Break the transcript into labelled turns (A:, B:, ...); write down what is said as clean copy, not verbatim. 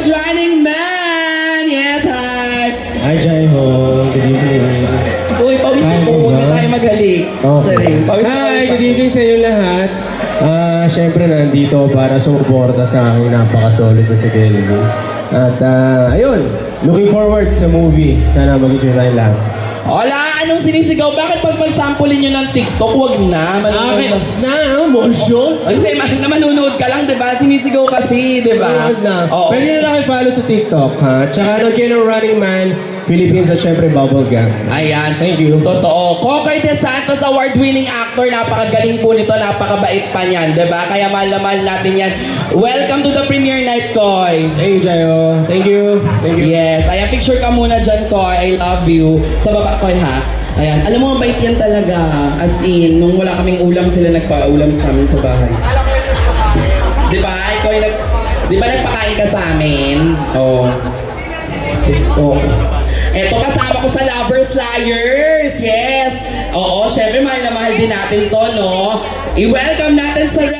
A: is Running Man! Yes, hi!
B: Hi, Jai Ho. Good evening.
A: Uy, pawis
B: Hi,
A: ako.
B: diba?
A: Hindi tayo maghalik. Sorry, pawis na
B: Hi,
A: pawis
B: good
A: ako.
B: evening sa inyo lahat. Siyempre nandito para sumuporta sa aking napaka-solid na si Kelvin. At ayun, looking forward sa movie. Sana mag-enjoy tayo lahat.
A: Hola, anong sinisigaw? Bakit pag magsampulin nyo ng TikTok, wag na. Manonood
B: na, Monsho?
A: Ay, na manonood ka lang, diba? Sinisigaw kasi, diba?
B: Na.
A: Oo.
B: Pwede na lang follow sa TikTok, ha? Tsaka nag ng Running Man, Philippines at syempre Bubble Gang.
A: Ayan.
B: Thank you.
A: Totoo. Cocoy De Santos, award-winning actor. Napakagaling po nito. Napakabait pa niyan. Diba? Kaya mahal na mahal natin yan. Welcome to the premiere night, Koy.
B: Thank you, Jayo. Thank you. Thank you.
A: Yes. Ayan, picture ka muna dyan, Koy. I love you. Sa baba, Koy, ha? Ayan. Alam mo, mabait yan talaga. As in, nung wala kaming ulam, sila nagpa-ulam sa amin sa bahay. Diba? Koy, diba nagpakain ka sa amin? Oo. So, eto kasama ko sa Lovers Liars. Yes. Oo, syempre mahal na mahal din natin to, no? I-welcome natin sa